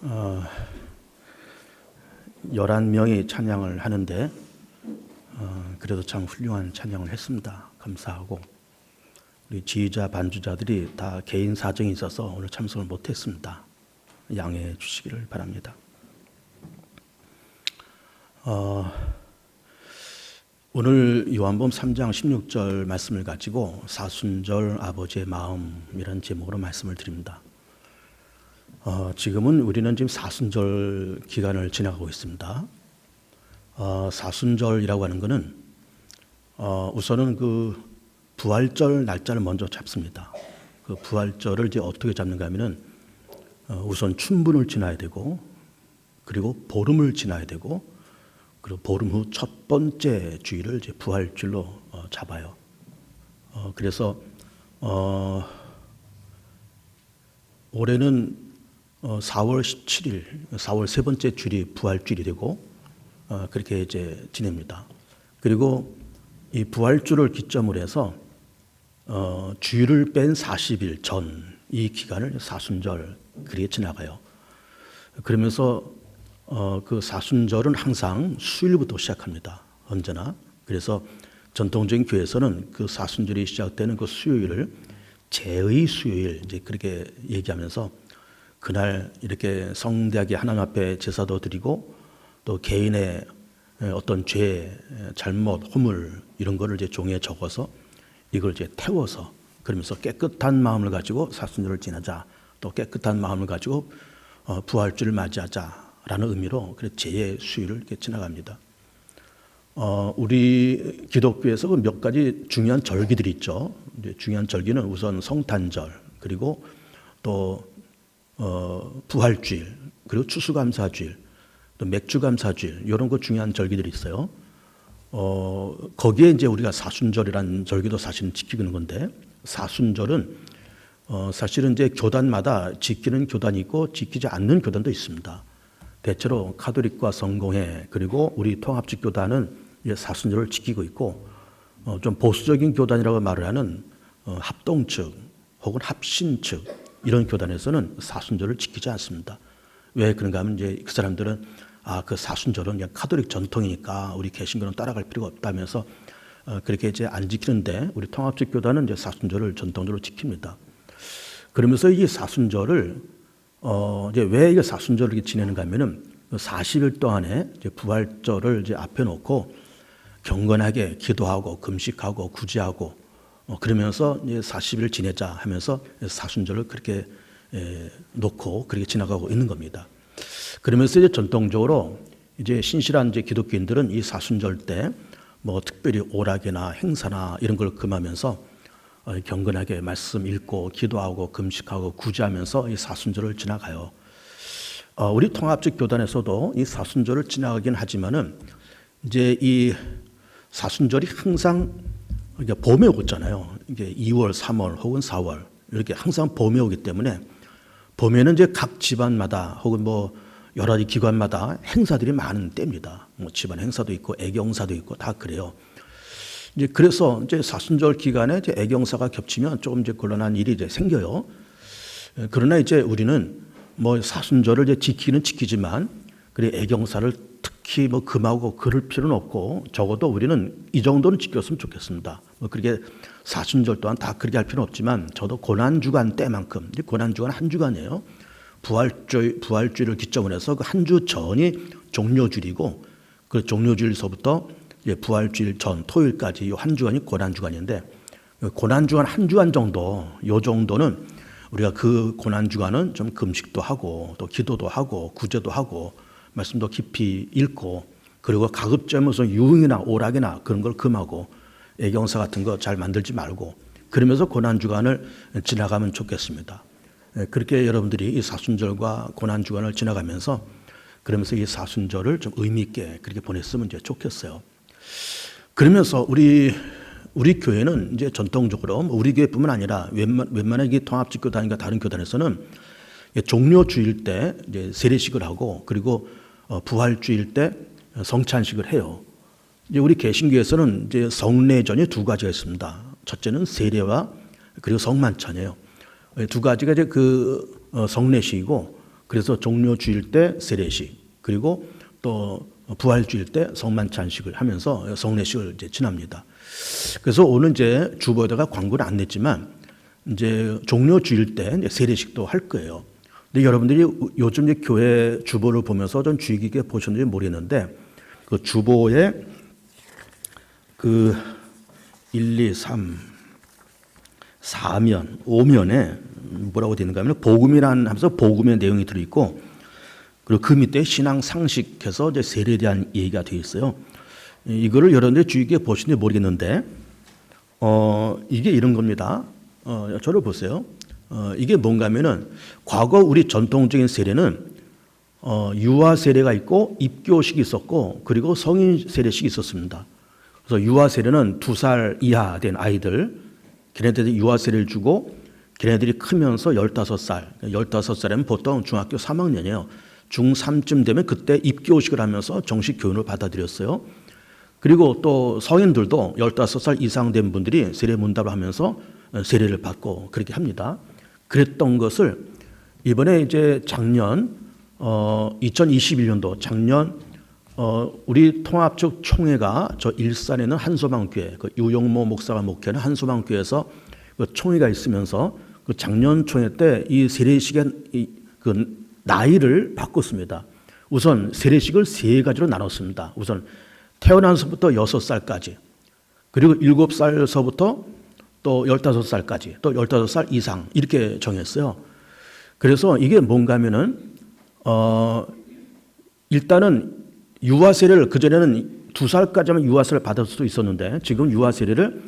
어, 11명이 찬양을 하는데 그래도 참 훌륭한 찬양을 했습니다. 감사하고 우리 지휘자 반주자들이 다 개인 사정이 있어서 오늘 참석을 못했습니다. 양해해 주시기를 바랍니다. 오늘 요한복음 3장 16절 말씀을 가지고 사순절 아버지의 마음이라는 제목으로 말씀을 드립니다. 지금은 우리는 지금 사순절 기간을 지나가고 있습니다. 사순절이라고 하는 것은 우선은 그 부활절 날짜를 먼저 잡습니다. 그 부활절을 이제 어떻게 잡는가 하면은 우선 춘분을 지나야 되고, 그리고 보름을 지나야 되고, 그리고 보름 후 첫 번째 주일을 이제 부활절로 잡아요. 그래서 올해는 4월 17일, 4월 세 번째 주일이 부활주일이 되고 그렇게 이제 지냅니다. 그리고 이 부활주를 기점으로 해서 주일을 뺀 40일 전 이 기간을 사순절 그렇게 지나가요. 그러면서 그 사순절은 항상 수요일부터 시작합니다. 언제나. 그래서 전통적인 교회에서는 그 사순절이 시작되는 그 수요일을 제의 수요일 이제 그렇게 얘기하면서 그날 이렇게 성대하게 하나님 앞에 제사도 드리고 또 개인의 어떤 죄, 잘못, 허물 이런 거를 이제 종이에 적어서 이걸 이제 태워서 그러면서 깨끗한 마음을 가지고 사순절을 지나자, 또 깨끗한 마음을 가지고 부활주를 맞이하자라는 의미로 그래서 제의 수요일을 이렇게 지나갑니다. 우리 기독교에서 몇 가지 중요한 절기들이 있죠. 중요한 절기는 우선 성탄절, 그리고 또 부활주일, 그리고 추수감사주일, 또 맥주감사주일 이런 거 중요한 절기들이 있어요. 거기에 이제 우리가 사순절이라는 절기도 사실은 지키는 건데, 사순절은 사실은 이제 교단마다 지키는 교단이 있고 지키지 않는 교단도 있습니다. 대체로 카톨릭과 성공회 그리고 우리 통합적 교단은 사순절을 지키고 있고, 좀 보수적인 교단이라고 말을 하는 합동 측 혹은 합신 측 이런 교단에서는 사순절을 지키지 않습니다. 왜 그런가 하면 이제 그 사람들은 그 사순절은 그냥 카톨릭 전통이니까 우리 개신교는 따라갈 필요가 없다면서 그렇게 이제 안 지키는데, 우리 통합적 교단은 이제 사순절을 전통적으로 지킵니다. 그러면서 이 사순절을 이제 왜 이게 사순절을 이렇게 지내는가 하면은 40일 동안에 이제 부활절을 이제 앞에 놓고 경건하게 기도하고 금식하고 구제하고 그러면서 이제 40일 지내자 하면서 사순절을 그렇게 놓고 그렇게 지나가고 있는 겁니다. 그러면서 이제 전통적으로 이제 신실한 이제 기독교인들은 이 사순절 때 뭐 특별히 오락이나 행사나 이런 걸 금하면서 경건하게 말씀 읽고 기도하고 금식하고 구제하면서 이 사순절을 지나가요. 우리 통합적 교단에서도 이 사순절을 지나가긴 하지만은 이제 이 사순절이 항상 봄에 오잖아요. 이게 2월, 3월 혹은 4월 이렇게 항상 봄에 오기 때문에 봄에는 이제 각 집안마다 혹은 뭐 여러 가지 기관마다 행사들이 많은 때입니다. 뭐 집안 행사도 있고 애경사도 있고 다 그래요. 이제 그래서 이제 사순절 기간에 이제 애경사가 겹치면 조금 이제 곤란한 일이 이제 생겨요. 그러나 이제 우리는 뭐 사순절을 이제 지키는 지키지만 그래 애경사를 특히 뭐 금하고 그럴 필요는 없고, 적어도 우리는 이 정도는 지켰으면 좋겠습니다. 뭐 그렇게 사순절 동안 다 그렇게 할 필요는 없지만 저도 고난주간 때만큼, 이제 고난주간 한 주간이에요. 부활주일을 기점으로 해서 그 한 주 전이 종료주일이고, 그 종료주일서부터 이제 부활주일 전 토요일까지 이 한 주간이 고난주간인데, 고난주간 한 주간 정도, 요 정도는 우리가 그 고난주간은 좀 금식도 하고 또 기도도 하고 구제도 하고 말씀도 깊이 읽고, 그리고 가급적 무슨 유흥이나 오락이나 그런 걸 금하고 애경사 같은 거 잘 만들지 말고 그러면서 고난주간을 지나가면 좋겠습니다. 그렇게 여러분들이 이 사순절과 고난주간을 지나가면서 그러면서 이 사순절을 좀 의미 있게 그렇게 보냈으면 이제 좋겠어요. 그러면서 우리 교회는 이제 전통적으로 우리 교회뿐만 아니라 웬만한 통합적 교단과 다른 교단에서는 종료주일 때 이제 세례식을 하고, 그리고 부활주일 때 성찬식을 해요. 이제 우리 개신교에서는 이제 성례전이 두 가지가 있습니다. 첫째는 세례와 그리고 성만찬이에요. 두 가지가 이제 그 성례식이고, 그래서 종료주일 때 세례식, 그리고 또 부활주일 때 성만찬식을 하면서 성례식을 이제 지납니다. 그래서 오늘 이제 주보에다가 광고를 안 냈지만 이제 종료주일 때 이제 세례식도 할 거예요. 근데 여러분들이 요즘 이제 교회 주보를 보면서 좀 주의 깊게 보셨는지 모르겠는데 그 주보에 그 1, 2, 3, 4면, 5면에 뭐라고 되는가 하면 복음이라는 하면서 복음의 내용이 들어있고 그리고 그 밑에 신앙 상식해서 이제 세례에 대한 얘기가 되어 있어요. 이거를 여러분들이 주의 깊게 보시는지 모르겠는데 이게 이런 겁니다. 저를 보세요. 이게 뭔가 하면은 과거 우리 전통적인 세례는 유아 세례가 있고 입교식이 있었고 그리고 성인 세례식이 있었습니다. 그래서 유아 세례는 2살 이하 된 아이들 걔네들이 유아 세례를 주고 걔네들이 크면서 15살, 15살이면 보통 중학교 3학년이에요. 중3쯤 되면 그때 입교식을 하면서 정식 교훈을 받아들였어요. 그리고 또 성인들도 15살 이상 된 분들이 세례 문답을 하면서 세례를 받고 그렇게 합니다. 그랬던 것을 이번에 이제 작년 2021년도 작년 우리 통합적 총회가 저 일산에 있는 한소망교회 그 유용모 목사가 목회하는 한소망교회에서 그 총회가 있으면서 그 작년 총회 때 이 세례식의 그 나이를 바꿨습니다. 우선 세례식을 3가지로 나눴습니다. 우선 태어나서부터 6살까지 그리고 7살서부터 또 15살까지 또 15살 이상 이렇게 정했어요. 그래서 이게 뭔가 하면은 일단은 유아 세례를 그전에는 2살까지만 유아 세례를 받을 수도 있었는데 지금 유아 세례를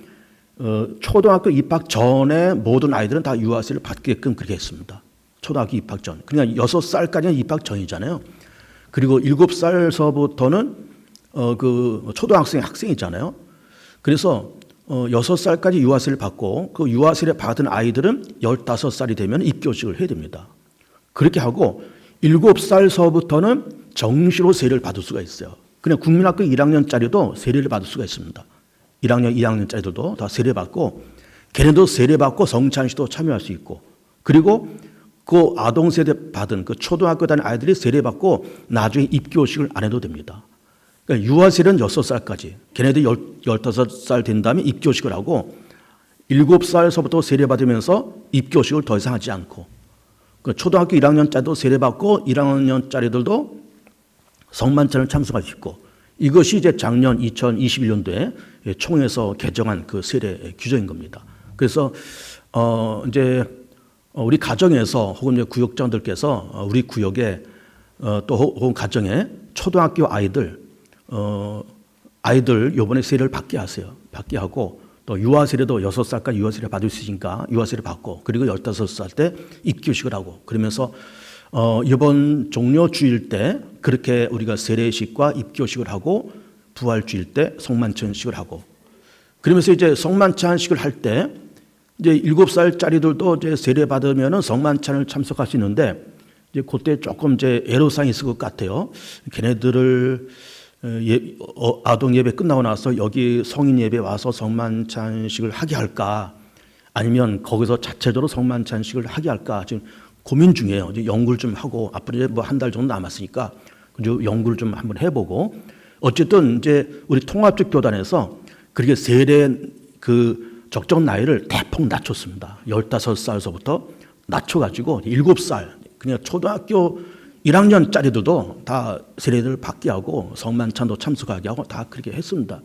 초등학교 입학 전에 모든 아이들은 다 유아 세례를 받게끔 그렇게 했습니다. 초등학교 입학 전. 그러니까 6살까지는 입학 전이잖아요. 그리고 7살서부터는 그 초등학생 학생이잖아요. 그래서 6살까지 유아 세례를 받고 그 유아 세례 받은 아이들은 15살이 되면 입교식을 해야 됩니다. 그렇게 하고 7살서부터는 정시로 세례를 받을 수가 있어요. 그냥 국민학교 1학년짜리도 세례를 받을 수가 있습니다. 1학년, 2학년짜리들도 다 세례받고 걔네도 세례받고 성찬식도 참여할 수 있고 그리고 그 아동 세대 받은 그 초등학교 다니는 아이들이 세례받고 나중에 입교식을 안 해도 됩니다. 그러니까 유아 세례는 6살까지 걔네들이 15살 된 다음에 입교식을 하고 7살서부터 세례받으면서 입교식을 더 이상 하지 않고 초등학교 1학년짜리도 세례받고 1학년짜리들도 성만찬을 참석할 수 있고 이것이 이제 작년 2021년도에 총회에서 개정한 그 세례 규정인 겁니다. 그래서 이제 우리 가정에서 혹은 이제 구역장들께서 우리 구역에 또 혹은 가정에 초등학교 아이들 요번에 세례를 받게 하세요. 받게 하고 또 유아 세례도 6살까지 유아 세례 받을 수 있으니까 유아 세례 받고 그리고 15살 때 입교식을 하고 그러면서 이번 종료주일 때 그렇게 우리가 세례식과 입교식을 하고 부활주일 때 성만찬식을 하고 그러면서 이제 성만찬식을 할 때 이제 7살짜리들도 이제 세례 받으면은 성만찬을 참석할 수 있는데 이제 그때 조금 이제 애로사항이 있을 것 같아요. 걔네들을 아동 예배 끝나고 나서 여기 성인 예배 와서 성만찬식을 하게 할까 아니면 거기서 자체적으로 성만찬식을 하게 할까 지금 고민 중이에요. 이제 연구를 좀 하고 앞으로 이제 뭐 한 달 정도 남았으니까 연구를 좀 한번 해보고 어쨌든 이제 우리 통합적 교단에서 그렇게 세례 그 적정 나이를 대폭 낮췄습니다. 15살서부터 낮춰가지고 7살 그냥 초등학교 1학년짜리들도 다 세례를 받게 하고 성만찬도 참석하게 하고 다 그렇게 했습니다.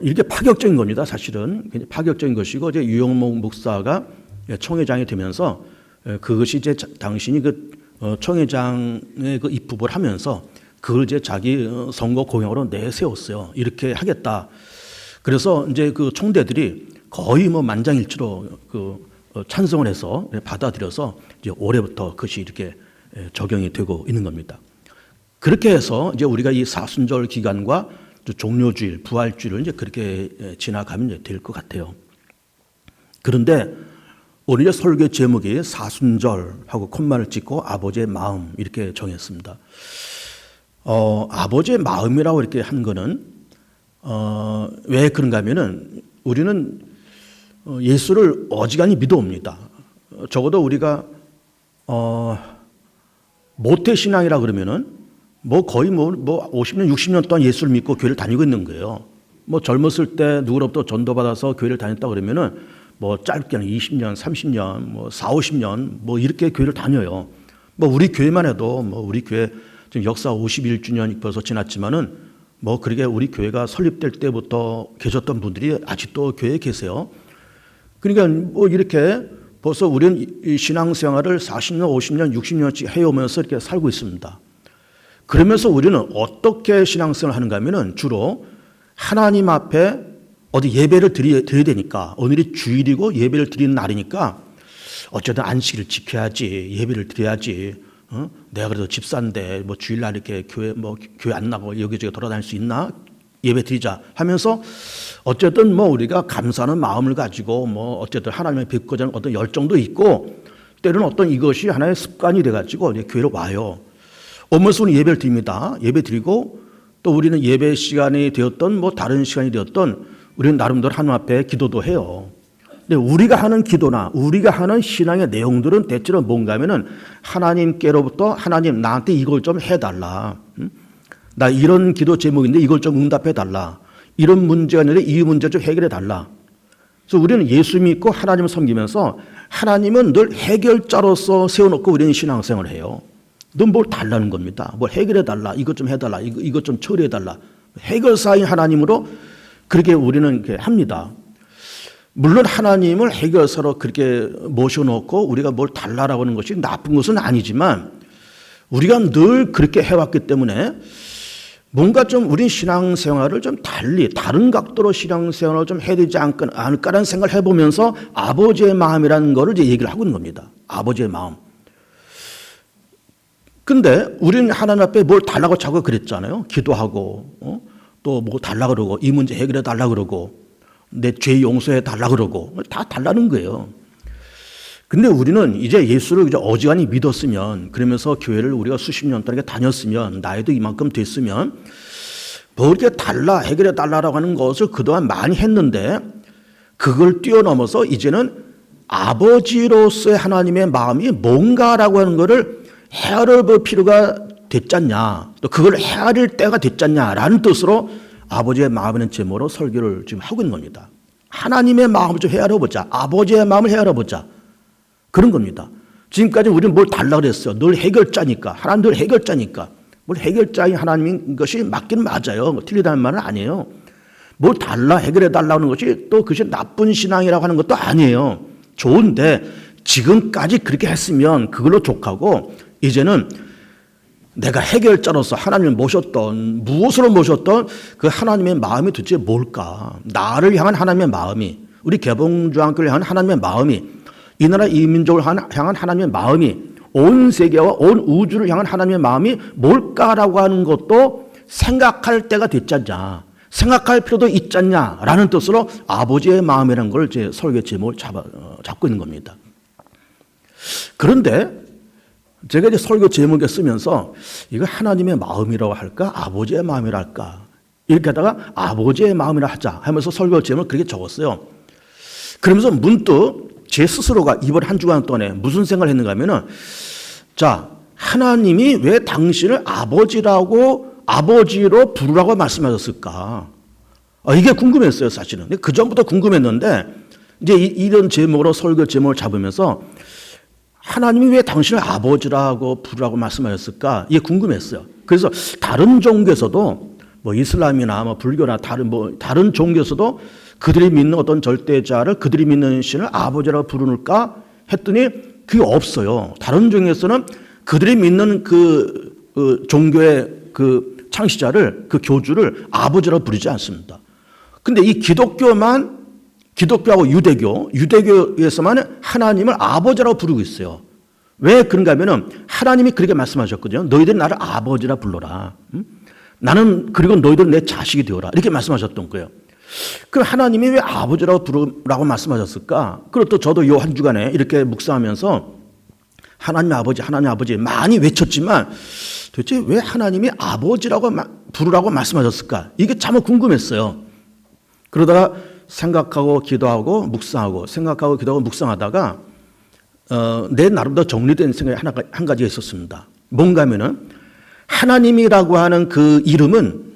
이게 파격적인 겁니다. 사실은 파격적인 것이고 이제 유용목 목사가 총회장이 되면서 그것이 이제 당신이 그 총회장의 그 입후보를 하면서 그걸 이제 자기 선거 공약으로 내세웠어요. 이렇게 하겠다. 그래서 이제 그 총대들이 거의 뭐 만장일치로 그 찬성을 해서 받아들여서 이제 올해부터 그것이 이렇게 적용이 되고 있는 겁니다. 그렇게 해서 이제 우리가 이 사순절 기간과 종료주일, 부활주일을 이제 그렇게 지나가면 될 것 같아요. 그런데 오늘 이제 설교 제목이 사순절하고 콤마를 찍고 아버지의 마음 이렇게 정했습니다. 아버지의 마음이라고 이렇게 한 거는 왜 그런가 하면은 우리는 예수를 어지간히 믿어옵니다. 적어도 우리가 모태신앙이라 그러면은 뭐 거의 뭐 50년, 60년 동안 예수를 믿고 교회를 다니고 있는 거예요. 뭐 젊었을 때 누구로부터 전도받아서 교회를 다녔다 그러면은 뭐 짧게는 20년, 30년, 뭐 4, 50년 뭐 이렇게 교회를 다녀요. 뭐 우리 교회만 해도 뭐 우리 교회 지금 역사 51주년 벌써 지났지만은 뭐 그렇게 우리 교회가 설립될 때부터 계셨던 분들이 아직도 교회에 계세요. 그러니까 뭐 이렇게 벌써 우리는 이 신앙생활을 40년, 50년, 60년씩 해오면서 이렇게 살고 있습니다. 그러면서 우리는 어떻게 신앙생활을 하는가 하면은 주로 하나님 앞에 어디 예배를 드려야 되니까 오늘이 주일이고 예배를 드리는 날이니까 어쨌든 안식일을 지켜야지, 예배를 드려야지. 내가 그래도 집사인데 뭐 주일날 이렇게 교회 안 나고 여기저기 돌아다닐 수 있나? 예배 드리자 하면서 어쨌든 뭐 우리가 감사하는 마음을 가지고 뭐 어쨌든 하나님을 뵙고자 하는 어떤 열정도 있고 때로는 어떤 이것이 하나의 습관이 돼가지고 교회로 와요. 오면서 우리는 예배를 드립니다. 예배 드리고 또 우리는 예배 시간이 되었던 뭐 다른 시간이 되었던 우리는 나름대로 하나님 앞에 기도도 해요. 근데 우리가 하는 기도나 우리가 하는 신앙의 내용들은 대체로 뭔가 하면은 하나님께로부터 하나님 나한테 이걸 좀 해달라. 나 이런 기도 제목인데 이걸 좀 응답해달라. 이런 문제가 있는데 이 문제 좀 해결해달라. 그래서 우리는 예수 믿고 하나님을 섬기면서 하나님은 늘 해결자로서 세워놓고 우리는 신앙생활을 해요. 넌 뭘 달라는 겁니다. 뭘 해결해달라. 이것 좀 해달라. 이것 좀 처리해달라. 해결사인 하나님으로 그렇게 우리는 이렇게 합니다. 물론 하나님을 해결사로 그렇게 모셔놓고 우리가 뭘 달라라고 하는 것이 나쁜 것은 아니지만 우리가 늘 그렇게 해왔기 때문에 뭔가 좀 우리 신앙생활을 좀 달리 다른 각도로 신앙생활을 좀 해야 되지 않을까라는 생각을 해보면서 아버지의 마음이라는 거를 이제 얘기를 하고 있는 겁니다. 아버지의 마음. 근데 우리는 하나님 앞에 뭘 달라고 자꾸 그랬잖아요. 기도하고 또 뭐 달라고 그러고 이 문제 해결해 달라고 그러고 내 죄 용서해 달라고 그러고 다 달라는 거예요. 근데 우리는 이제 예수를 이제 어지간히 믿었으면 그러면서 교회를 우리가 수십 년 동안 다녔으면 나이도 이만큼 됐으면 뭐 이렇게 달라 해결해 달라고 하는 것을 그동안 많이 했는데 그걸 뛰어넘어서 이제는 아버지로서의 하나님의 마음이 뭔가라고 하는 것을 헤아려 볼 필요가 됐잖냐 또 그걸 헤아릴 때가 됐잖냐라는 뜻으로 아버지의 마음이라는 제목으로 설교를 지금 하고 있는 겁니다. 하나님의 마음을 좀 헤아려 보자. 아버지의 마음을 헤아려 보자. 그런 겁니다. 지금까지 우리는 뭘 달라고 그랬어요. 늘 해결자니까. 하나님 늘 해결자니까. 뭘 해결자인 하나님인 것이 맞긴 맞아요. 틀리다는 말은 아니에요. 뭘 달라 해결해 달라는 것이 또 그것이 나쁜 신앙이라고 하는 것도 아니에요. 좋은데 지금까지 그렇게 했으면 그걸로 족하고 이제는 내가 해결자로서 하나님을 모셨던 무엇으로 모셨던 그 하나님의 마음이 도대체 뭘까? 나를 향한 하나님의 마음이 우리 개봉주한교를 향한 하나님의 마음이 이 나라 이 민족을 향한 하나님의 마음이 온 세계와 온 우주를 향한 하나님의 마음이 뭘까라고 하는 것도 생각할 때가 됐지 않냐. 생각할 필요도 있지 않냐라는 뜻으로 아버지의 마음이라는 걸 제 설교 제목을 잡고 있는 겁니다. 그런데 제가 이제 설교 제목에 쓰면서 이거 하나님의 마음이라고 할까? 아버지의 마음이라 할까? 이렇게 하다가 아버지의 마음이라 하자 하면서 설교 제목을 그렇게 적었어요. 그러면서 문득 제 스스로가 이번 한 주간 동안에 무슨 생각을 했는가 하면은 자, 하나님이 왜 당신을 아버지로 부르라고 말씀하셨을까? 이게 궁금했어요, 사실은. 그 전부터 궁금했는데 이제 이런 제목으로 설교 제목을 잡으면서 하나님이 왜 당신을 아버지라고 부르라고 말씀하셨을까? 이게 궁금했어요. 그래서 다른 종교에서도 뭐 이슬람이나 뭐 불교나 다른 종교에서도 그들이 믿는 어떤 절대자를 그들이 믿는 신을 아버지라고 부르는가 했더니 그게 없어요. 다른 종교에서는 그들이 믿는 그 종교의 그 창시자를 그 교주를 아버지라고 부르지 않습니다. 근데 이 기독교하고 유대교에서만 하나님을 아버지라고 부르고 있어요. 왜 그런가 하면은 하나님이 그렇게 말씀하셨거든요. 너희들이 나를 아버지라 불러라. 나는 그리고 너희들은 내 자식이 되어라. 이렇게 말씀하셨던 거예요. 그럼 하나님이 왜 아버지라고 부르라고 말씀하셨을까? 그리고 또 저도 요 한 주간에 이렇게 묵상하면서 하나님 아버지 많이 외쳤지만 도대체 왜 하나님이 아버지라고 부르라고 말씀하셨을까? 이게 참 궁금했어요. 그러다가 생각하고 기도하고 묵상하고 생각하고 기도하고 묵상하다가 내 나름대로 정리된 생각이 한 가지가 있었습니다. 뭔가 하면은 하나님이라고 하는 그 이름은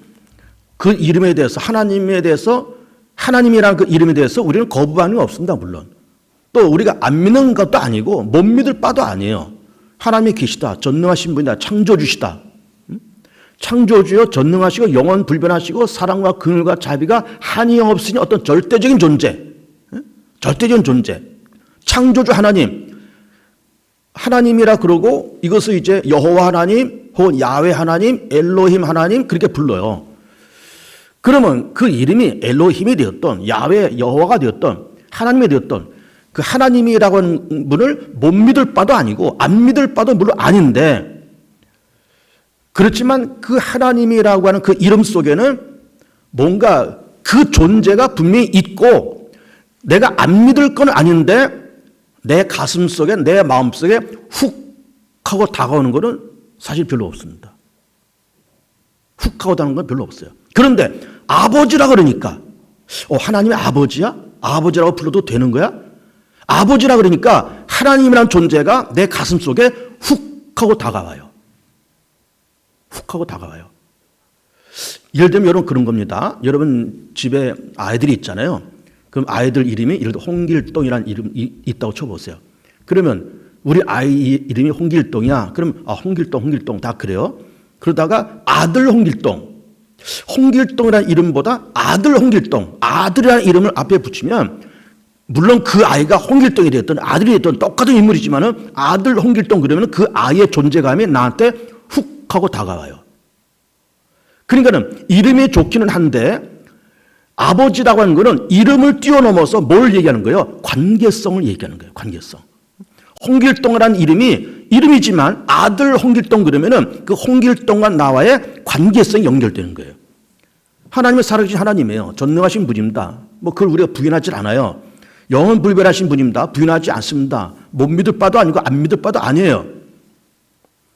그 이름에 대해서 하나님이라는 그 이름에 대해서 우리는 거부 반응이 없습니다. 물론 또 우리가 안 믿는 것도 아니고 못 믿을 바도 아니에요. 하나님이 계시다. 전능하신 분이다. 창조주시다. 창조주여 전능하시고 영원 불변하시고 사랑과 긍휼과 자비가 한이 없으니 어떤 절대적인 존재. 절대적인 존재. 창조주 하나님이라 그러고 이것을 이제 여호와 하나님 혹은 야훼 하나님, 엘로힘 하나님 그렇게 불러요. 그러면 그 이름이 엘로힘이 되었던 야훼 여호와가 되었던 하나님이 되었던 그 하나님이라고 하는 분을 못 믿을 바도 아니고 안 믿을 바도 물론 아닌데 그렇지만 그 하나님이라고 하는 그 이름 속에는 뭔가 그 존재가 분명히 있고 내가 안 믿을 건 아닌데 내 가슴 속에 내 마음 속에 훅 하고 다가오는 것은 사실 별로 없습니다. 훅 하고 다가오는 건 별로 없어요. 그런데 아버지라 그러니까 하나님의 아버지야? 아버지라고 불러도 되는 거야? 아버지라 그러니까 하나님이라는 존재가 내 가슴 속에 훅 하고 다가와요. 훅 하고 다가와요. 예를 들면 여러분 그런 겁니다. 여러분 집에 아이들이 있잖아요. 그럼 아이들 이름이 예를 들어 홍길동이라는 이름이 있다고 쳐보세요. 그러면 우리 아이 이름이 홍길동이야. 그럼 홍길동 다 그래요. 그러다가 아들 홍길동이라는 이름보다 아들 홍길동, 아들이라는 이름을 앞에 붙이면 물론 그 아이가 홍길동이 됐든 아들이 됐든 똑같은 인물이지만은 아들 홍길동 그러면 그 아이의 존재감이 나한테 훅 하고 다가와요. 그러니까는 이름이 좋기는 한데 아버지라고 하는 것은 이름을 뛰어넘어서 뭘 얘기하는 거예요? 관계성을 얘기하는 거예요. 관계성. 홍길동이라는 이름이지만 아들 홍길동 그러면은 그 홍길동과 나와의 관계성이 연결되는 거예요. 하나님은 살아계신 하나님이에요. 전능하신 분입니다. 그걸 우리가 부인하지 않아요. 영원 불변하신 분입니다. 부인하지 않습니다. 못 믿을 바도 아니고 안 믿을 바도 아니에요.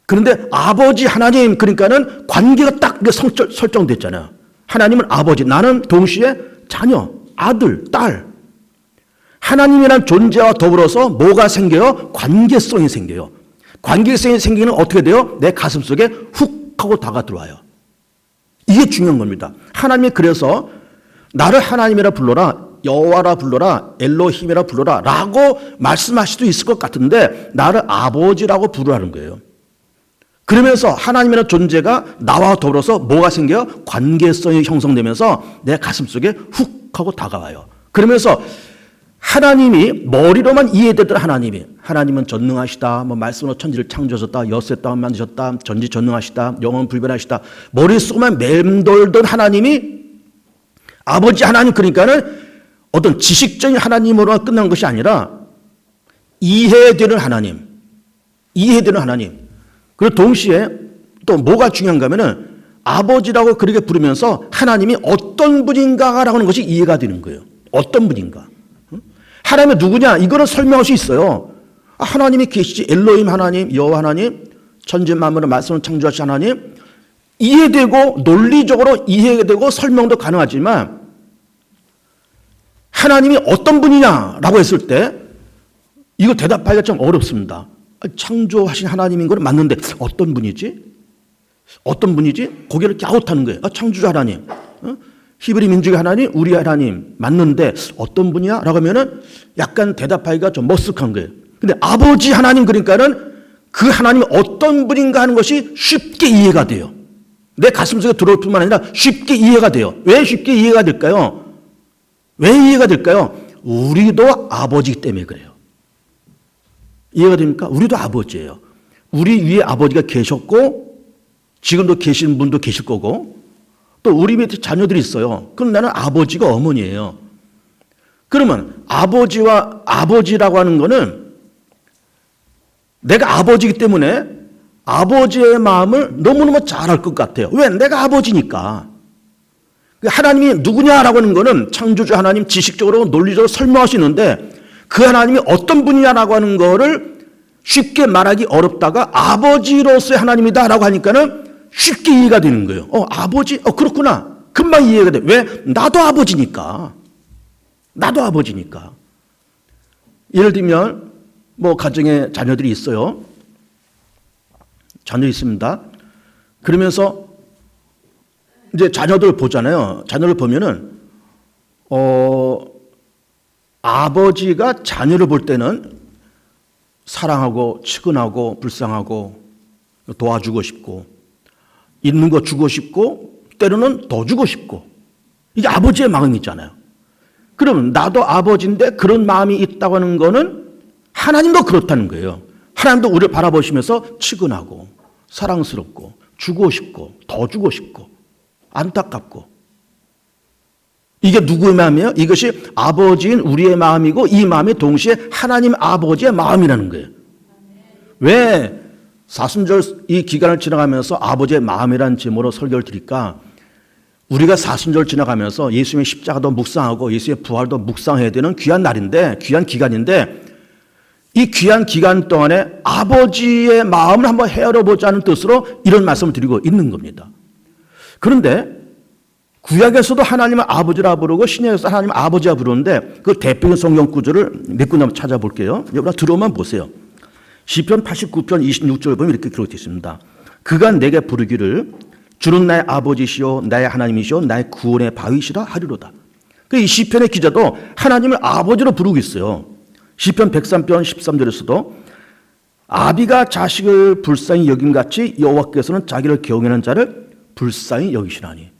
그런데 아버지 하나님 그러니까는 관계가 딱 설정됐잖아요. 하나님은 아버지, 나는 동시에 자녀, 아들, 딸. 하나님이란 존재와 더불어서 뭐가 생겨요? 관계성이 생겨요. 관계성이 생기는 어떻게 돼요? 내 가슴 속에 훅 하고 다가 들어와요. 이게 중요한 겁니다. 하나님이 그래서 나를 하나님이라 불러라, 여호와라 불러라, 엘로힘이라 불러라 라고 말씀하실 수도 있을 것 같은데 나를 아버지라고 부르라는 거예요. 그러면서 하나님이라는 존재가 나와 더불어서 뭐가 생겨요? 관계성이 형성되면서 내 가슴 속에 훅 하고 다가와요. 그러면서 하나님이 머리로만 이해되던 하나님은 전능하시다, 말씀으로 천지를 창조하셨다, 여섯 땅을 만드셨다, 전지전능하시다, 영원 불변하시다, 머릿속만 맴돌던 하나님이 아버지 하나님 그러니까는 어떤 지식적인 하나님으로만 끝난 것이 아니라 이해되는 하나님. 그리고 동시에 또 뭐가 중요한가 하면은 아버지라고 그렇게 부르면서 하나님이 어떤 분인가라고 하는 것이 이해가 되는 거예요. 어떤 분인가. 하나님이 누구냐? 이거는 설명할 수 있어요. 하나님이 계시지. 엘로힘 하나님, 여호와 하나님, 천지 만물을 말씀으로 창조하신 하나님. 이해되고 논리적으로 이해되고 설명도 가능하지만 하나님이 어떤 분이냐라고 했을 때 이거 대답하기가 좀 어렵습니다. 창조하신 하나님인 건 맞는데 어떤 분이지? 고개를 갸웃하는 거예요. 창조주 하나님, 히브리 민족의 하나님, 우리 하나님 맞는데 어떤 분이야? 라고 하면은 약간 대답하기가 좀 머쓱한 거예요. 근데 아버지 하나님 그러니까는 그 하나님이 어떤 분인가 하는 것이 쉽게 이해가 돼요. 내 가슴속에 들어올 뿐만 아니라 쉽게 이해가 돼요. 왜 쉽게 이해가 될까요? 우리도 아버지이기 때문에 그래요. 이해가 됩니까? 우리도 아버지예요. 우리 위에 아버지가 계셨고 지금도 계시는 분도 계실 거고 또 우리 밑에 자녀들이 있어요. 그럼 나는 아버지가 어머니예요. 그러면 아버지라고 하는 거는 내가 아버지이기 때문에 아버지의 마음을 너무너무 잘 알 것 같아요. 왜? 내가 아버지니까. 하나님이 누구냐라고 하는 거는 창조주 하나님 지식적으로 논리적으로 설명할 수 있는데 그 하나님이 어떤 분이냐라고 하는 거를 쉽게 말하기 어렵다가 아버지로서의 하나님이다라고 하니까는 쉽게 이해가 되는 거예요. 아버지? 그렇구나. 금방 이해가 돼. 왜? 나도 아버지니까. 예를 들면 가정에 자녀들이 있어요. 자녀 있습니다. 그러면서 이제 자녀들 보잖아요. 자녀를 보면은 아버지가 자녀를 볼 때는 사랑하고 측은하고 불쌍하고 도와주고 싶고 있는 거 주고 싶고 때로는 더 주고 싶고 이게 아버지의 마음이 있잖아요. 그러면 나도 아버지인데 그런 마음이 있다고 하는 거는 하나님도 그렇다는 거예요. 하나님도 우리를 바라보시면서 측은하고 사랑스럽고 주고 싶고 더 주고 싶고 안타깝고 이게 누구의 마음이에요? 이것이 아버지인 우리의 마음이고 이 마음이 동시에 하나님 아버지의 마음이라는 거예요. 왜 사순절 이 기간을 지나가면서 아버지의 마음이라는 제목으로 설교를 드릴까? 우리가 사순절 지나가면서 예수님의 십자가도 묵상하고 예수의 부활도 묵상해야 되는 귀한 날인데 귀한 기간인데 이 귀한 기간 동안에 아버지의 마음을 한번 헤아려 보자는 뜻으로 이런 말씀을 드리고 있는 겁니다. 그런데 구약에서도 하나님을 아버지라 부르고 신약에서 하나님을 아버지라 부르는데 그 대표적인 성경 구절을 몇 군 한번 찾아볼게요. 여러분 들어오면 보세요. 시편 89편 26절 보면 이렇게 기록되어 있습니다. 그가 내게 부르기를 주는 나의 아버지시요 나의 하나님이시요 나의 구원의 바위시라 하리로다. 이 시편의 기자도 하나님을 아버지로 부르고 있어요. 시편 103편 13절에서도 아비가 자식을 불쌍히 여김같이 여호와께서는 자기를 경외하는 자를 불쌍히 여기시나니.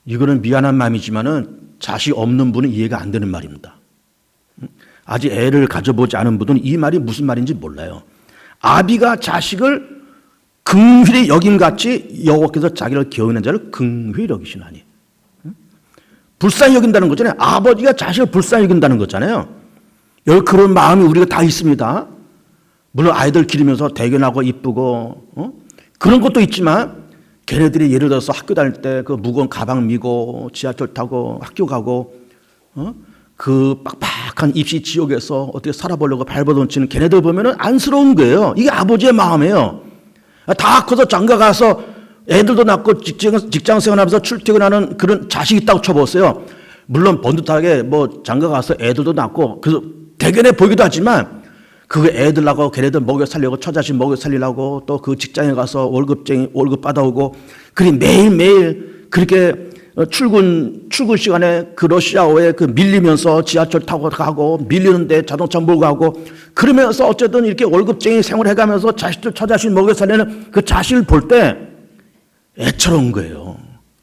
이거는 미안한 마음이지만은 자식 없는 분은 이해가 안 되는 말입니다. 아직 애를 가져보지 않은 분은 이 말이 무슨 말인지 몰라요. 아비가 자식을 긍휼히 여김같이 여호와께서 자기를 경외하는 자를 긍휼히 여기시나니. 불쌍히 여긴다는 거잖아요. 아버지가 자식을 불쌍히 여긴다는 거잖아요. 여기 그런 마음이 우리가 다 있습니다. 물론 아이들 기르면서 대견하고 이쁘고 그런 것도 있지만 걔네들이 예를 들어서 학교 다닐 때 그 무거운 가방 미고 지하철 타고 학교 가고 그 빡빡한 입시 지옥에서 어떻게 살아보려고 발버둥치는 걔네들 보면은 안쓰러운 거예요. 이게 아버지의 마음이에요. 다 커서 장가 가서 애들도 낳고 직장 생활하면서 출퇴근하는 그런 자식이 있다고 쳐보세요. 물론 번듯하게 뭐 장가 가서 애들도 낳고 그래서 대견해 보이기도 하지만 그 애들 낳고 걔네들 먹여 살려고 처자식 먹여 살리려고 또 그 직장에 가서 월급 받아오고 그리 매일매일 그렇게 출근 시간에 그 러시아어에 그 밀리면서 지하철 타고 가고 밀리는데 자동차 몰고 가고 그러면서 어쨌든 이렇게 월급쟁이 생활을 해가면서 자식들 처자식 먹여 살리는 그 자식을 볼 때 애처로운 거예요.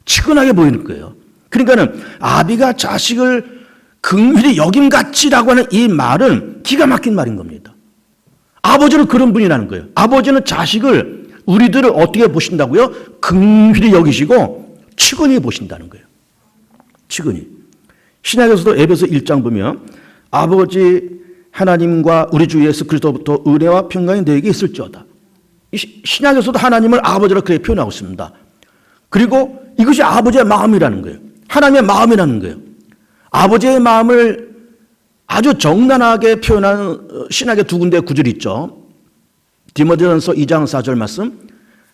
치근하게 보이는 거예요. 그러니까는 아비가 자식을 긍휼히 여김같이라고 하는 이 말은 기가 막힌 말인 겁니다. 아버지는 그런 분이라는 거예요. 아버지는 자식을 우리들을 어떻게 보신다고요? 긍휼히 여기시고 치근히 보신다는 거예요. 치근히. 신약에서도 에베소 1장 보면 아버지 하나님과 우리 주 예수 그리스도부터 은혜와 평강이 너에게 있을지어다. 신약에서도 하나님을 아버지로 그렇게 표현하고 있습니다. 그리고 이것이 아버지의 마음이라는 거예요. 하나님의 마음이라는 거예요. 아버지의 마음을 아주 정난하게 표현한 신약의 두 군데 구절이 있죠. 디모데전서 2장 4절 말씀.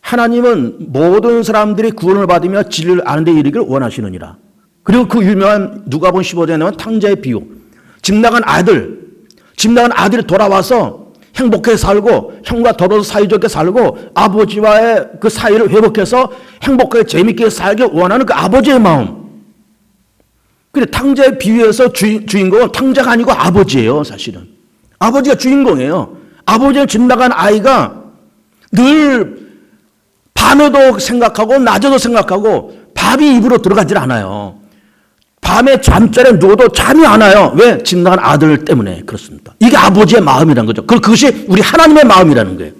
하나님은 모든 사람들이 구원을 받으며 진리를 아는 데 이르기를 원하시느니라. 그리고 그 유명한 누가복음 15장에 나온 탕자의 비유. 집 나간 아들이 돌아와서 행복하게 살고 형과 더불어서 사이좋게 살고 아버지와의 그 사이를 회복해서 행복하게 재밌게 살길 원하는 그 아버지의 마음. 근데 탕자의 비유에서 주인공은 탕자가 아니고 아버지예요, 사실은. 아버지가 주인공이에요. 아버지는 집 나간 아이가 늘 밤에도 생각하고 낮에도 생각하고 밥이 입으로 들어가질 않아요. 밤에 잠자리에 누워도 잠이 안 와요. 왜? 집 나간 아들 때문에 그렇습니다. 이게 아버지의 마음이라는 거죠. 그것이 우리 하나님의 마음이라는 거예요.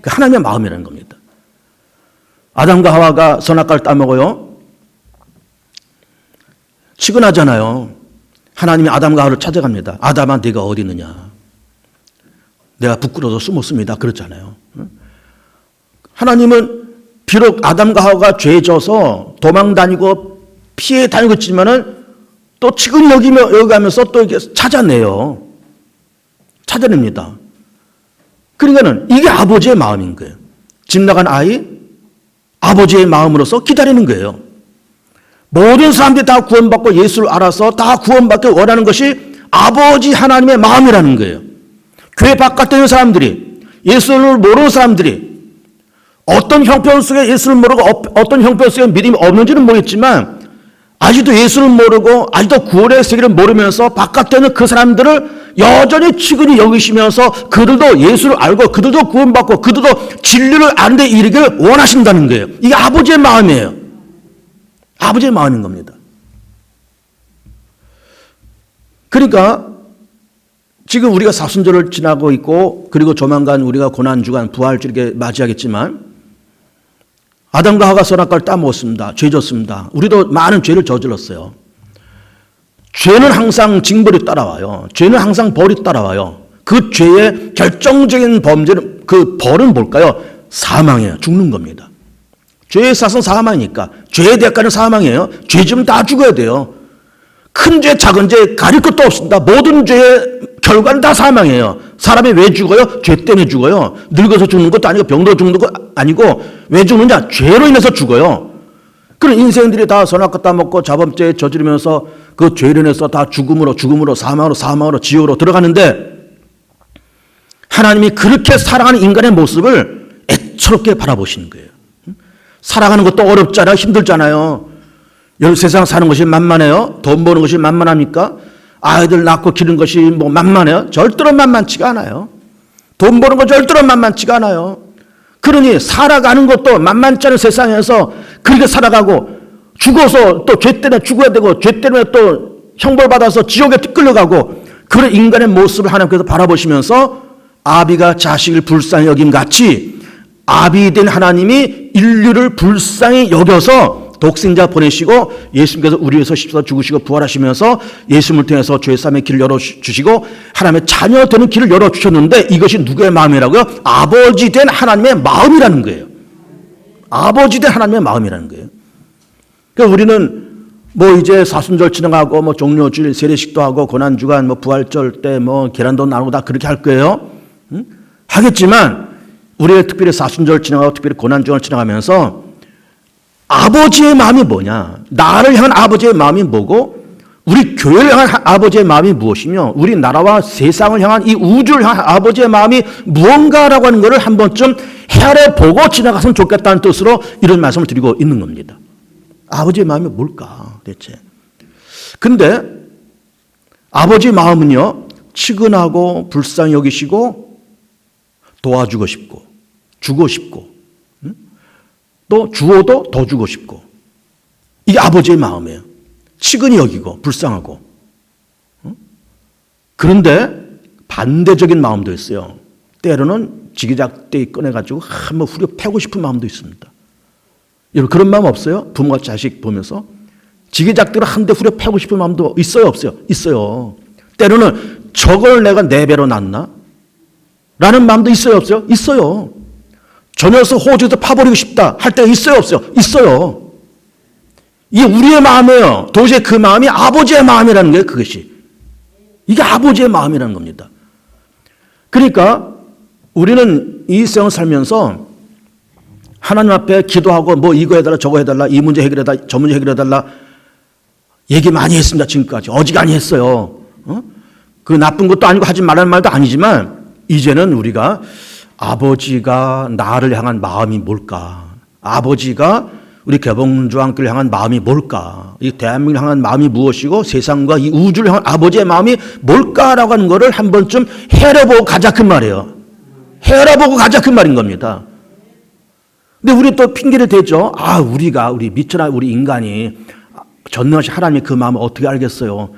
하나님의 마음이라는 겁니다. 아담과 하와가 선악과를 따먹어요. 치근하잖아요. 하나님이 아담과 하와를 찾아갑니다. 아담아 네가 어디 있느냐. 내가 부끄러워서 숨었습니다. 그렇잖아요. 하나님은 비록 아담과 하와가 죄 져서 도망다니고 피해 다니고 있지만은 또 치근 여기면서 또 이렇게 찾아내요. 찾아냅니다. 그러니까는 이게 아버지의 마음인 거예요. 집 나간 아이, 아버지의 마음으로서 기다리는 거예요. 모든 사람들이 다 구원받고 예수를 알아서 다 구원받기 원하는 것이 아버지 하나님의 마음이라는 거예요. 교회 바깥에 있는 사람들이 예수를 모르는 사람들이 어떤 형편 속에 예수를 모르고 어떤 형편 속에 믿음이 없는지는 모르겠지만 아직도 예수를 모르고 아직도 구원의 세계를 모르면서 바깥에 있는 그 사람들을 여전히 측은히 여기시면서 그들도 예수를 알고 그들도 구원받고 그들도 진리를 아는 데 이르기를 원하신다는 거예요. 이게 아버지의 마음이에요. 아버지의 마음인 겁니다. 그러니까 지금 우리가 사순절을 지나고 있고 그리고 조만간 우리가 고난주간 부활절 이렇게 맞이하겠지만 아담과 하와가 선악과를 따먹었습니다. 죄 졌습니다. 우리도 많은 죄를 저질렀어요. 죄는 항상 징벌이 따라와요. 죄는 항상 벌이 따라와요. 그 죄의 결정적인 범죄는 그 벌은 뭘까요? 사망이에요. 죽는 겁니다. 죄의 사선 사망이니까 죄의 대가는 사망이에요. 죄 지으면 다 죽어야 돼요. 큰 죄, 작은 죄 가릴 것도 없습니다. 모든 죄의 결과는 다 사망이에요. 사람이 왜 죽어요? 죄 때문에 죽어요. 늙어서 죽는 것도 아니고 병들어 죽는 것도 아니고 왜 죽느냐? 죄로 인해서 죽어요. 그런 인생들이 다 선악과 따먹고 자범죄에 저지르면서 그 죄로 인해서 다 죽음으로 사망으로 지옥으로 들어가는데 하나님이 그렇게 살아가는 인간의 모습을 애처롭게 바라보시는 거예요. 살아가는 것도 어렵잖아요. 힘들잖아요. 여러분 세상 사는 것이 만만해요? 돈 버는 것이 만만합니까? 아이들 낳고 기르는 것이 뭐 만만해요? 절대로 만만치가 않아요. 돈 버는 거 절대로 만만치가 않아요. 그러니 살아가는 것도 만만치 않은 세상에서 그렇게 살아가고 죽어서 또 죄 때문에 죽어야 되고 죄 때문에 또 형벌받아서 지옥에 끌려가고 그런 인간의 모습을 하나님께서 바라보시면서 아비가 자식을 불쌍히 여김 같이 아비 된 하나님이 인류를 불쌍히 여겨서 독생자 보내시고 예수님께서 우리 위해서 십자가 죽으시고 부활하시면서 예수님을 통해서 죄사함의 길을 열어주시고 하나님의 자녀 되는 길을 열어주셨는데 이것이 누구의 마음이라고요? 아버지 된 하나님의 마음이라는 거예요. 아버지 된 하나님의 마음이라는 거예요. 그러니까 우리는 뭐 이제 사순절 지나가고 뭐 종료주일 세례식도 하고 고난주간 뭐 부활절 때 뭐 계란도 나누고 다 그렇게 할 거예요. 응? 하겠지만 우리가 특별히 사순절 지나가고 특별히 고난주간을 지나가면서 아버지의 마음이 뭐냐? 나를 향한 아버지의 마음이 뭐고 우리 교회를 향한 아버지의 마음이 무엇이며 우리 나라와 세상을 향한 이 우주를 향한 아버지의 마음이 무언가라고 하는 것을 한 번쯤 헤아려보고 지나갔으면 좋겠다는 뜻으로 이런 말씀을 드리고 있는 겁니다. 아버지의 마음이 뭘까 대체? 근데 아버지의 마음은요 측은하고 불쌍히 여기시고 도와주고 싶고 주고 싶고 또 주어도 더 주고 싶고 이게 아버지의 마음이에요. 측은히 여기고 불쌍하고. 그런데 반대적인 마음도 있어요. 때로는 지기작대기 꺼내가지고 한번 후려 패고 싶은 마음도 있습니다. 여러분 그런 마음 없어요? 부모가 자식 보면서 지기작대로 한 대 후려 패고 싶은 마음도 있어요 없어요? 있어요. 때로는 저걸 내가 4배로 놨나? 라는 마음도 있어요 없어요? 있어요. 저 녀석 호주에서 파버리고 싶다 할 때가 있어요 없어요? 있어요. 이게 우리의 마음이에요. 도저히 그 마음이 아버지의 마음이라는 거예요. 그것이. 이게 아버지의 마음이라는 겁니다. 그러니까 우리는 이 세상을 살면서 하나님 앞에 기도하고 뭐 이거 해달라 저거 해달라 이 문제 해결해달라 저 문제 해결해달라 얘기 많이 했습니다. 지금까지. 어지간히 했어요. 그 나쁜 것도 아니고 하지 말라는 말도 아니지만 이제는 우리가 아버지가 나를 향한 마음이 뭘까? 아버지가 우리 개봉주왕교를 향한 마음이 뭘까? 이 대한민국을 향한 마음이 무엇이고 세상과 이 우주를 향한 아버지의 마음이 뭘까라고 하는 것을 한 번쯤 헤아려보고 가자 그 말이에요. 헤아려보고 가자 그 말인 겁니다. 근데 우리 또 핑계를 대죠. 우리 미천한 우리 인간이 전능하신 하나님의 그 마음을 어떻게 알겠어요?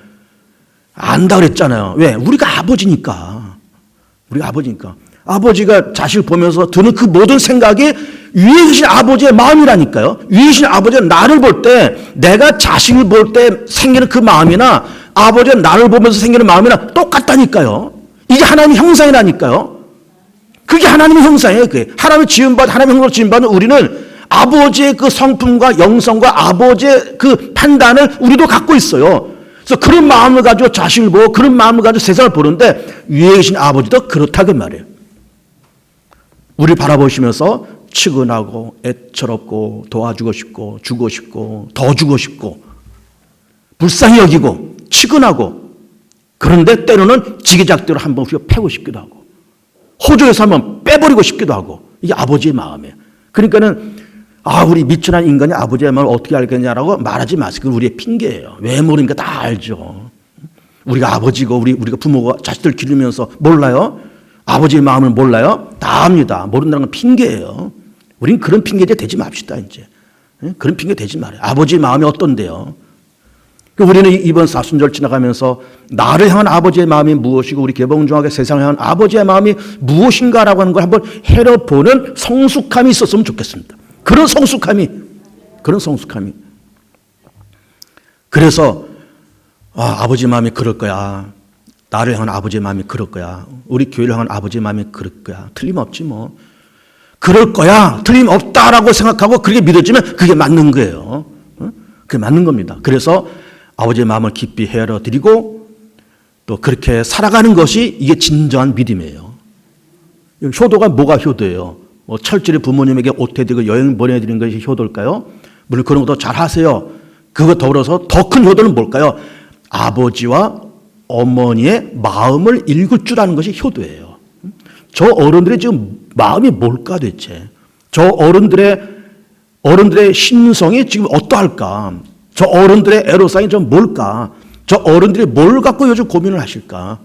안다 그랬잖아요. 왜? 우리가 아버지니까. 우리가 아버지니까. 아버지가 자식을 보면서 드는 그 모든 생각이 위에 계신 아버지의 마음이라니까요. 위에 계신 아버지가 나를 볼 때 내가 자식을 볼 때 생기는 그 마음이나 아버지가 나를 보면서 생기는 마음이나 똑같다니까요. 이게 하나님의 형상이라니까요. 그게 하나님의 형상이에요. 그게. 하나님의 지음받은 하나님의 형상으로 지음받은 우리는 아버지의 그 성품과 영성과 아버지의 그 판단을 우리도 갖고 있어요. 그래서 그런 마음을 가지고 자식을 보고 그런 마음을 가지고 세상을 보는데 위에 계신 아버지도 그렇다 그 말이에요. 우리 바라보시면서 측은하고 애처롭고 도와주고 싶고 주고 싶고 더 주고 싶고 불쌍히 여기고 측은하고 그런데 때로는 지기작대로 한번 휘어 패고 싶기도 하고 호적에서 한번 빼버리고 싶기도 하고 이게 아버지의 마음이에요. 그러니까는 우리 미천한 인간이 아버지의 마음을 어떻게 알겠냐라고 말하지 마세요. 그건 우리의 핑계예요. 왜 모르니까 다 알죠. 우리가 아버지고 우리가 부모가 자식들 기르면서 몰라요? 아버지의 마음을 몰라요? 다 압니다. 모른다는 건 핑계예요. 우린 그런 핑계제 대지 맙시다 이제. 그런 핑계 대지 말아요. 아버지의 마음이 어떤데요? 우리는 이번 사순절 지나가면서 나를 향한 아버지의 마음이 무엇이고 우리 개봉중학교 세상을 향한 아버지의 마음이 무엇인가라고 하는 걸 한번 해려보는 성숙함이 있었으면 좋겠습니다. 그런 성숙함이. 그래서 아버지의 마음이 그럴 거야. 나를 향한 아버지의 마음이 그럴 거야. 우리 교회를 향한 아버지의 마음이 그럴 거야. 틀림없지 뭐. 그럴 거야. 틀림없다라고 생각하고 그렇게 믿어지면 그게 맞는 거예요. 그게 맞는 겁니다. 그래서 아버지의 마음을 깊이 헤아려드리고 또 그렇게 살아가는 것이 이게 진정한 믿음이에요. 효도가 뭐가 효도예요? 철저히 부모님에게 옷 해드리고 여행 보내드리는 것이 효도일까요? 물론 그런 것도 잘 하세요. 그거 더불어서 더 큰 효도는 뭘까요? 아버지와 어머니의 마음을 읽을 줄 아는 것이 효도예요. 저 어른들의 지금 마음이 뭘까 대체? 저 어른들의 심성이 지금 어떠할까? 저 어른들의 애로사항이 좀 뭘까? 저 어른들이 뭘 갖고 요즘 고민을 하실까?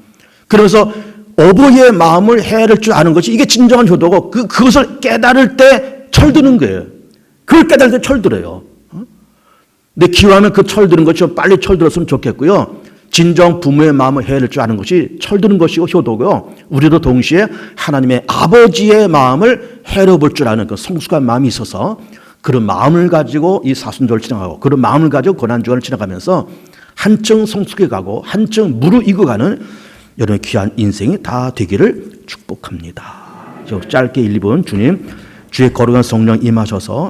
그래서 어버이의 마음을 헤아릴 줄 아는 것이 이게 진정한 효도고 그것을 깨달을 때 철드는 거예요. 그걸 깨달을 때 철들어요. 근데 기왕하면 그 철드는 것이 좀 빨리 철들었으면 좋겠고요. 진정 부모의 마음을 헤아릴 줄 아는 것이 철드는 것이고 효도고요. 우리도 동시에 하나님의 아버지의 마음을 헤아려 볼 줄 아는 그 성숙한 마음이 있어서 그런 마음을 가지고 이 사순절을 지나가고 그런 마음을 가지고 고난주간을 지나가면서 한층 성숙해 가고 한층 무르익어가는 여러분의 귀한 인생이 다 되기를 축복합니다. 짧게 1, 2분 주님 주의 거룩한 성령 임하셔서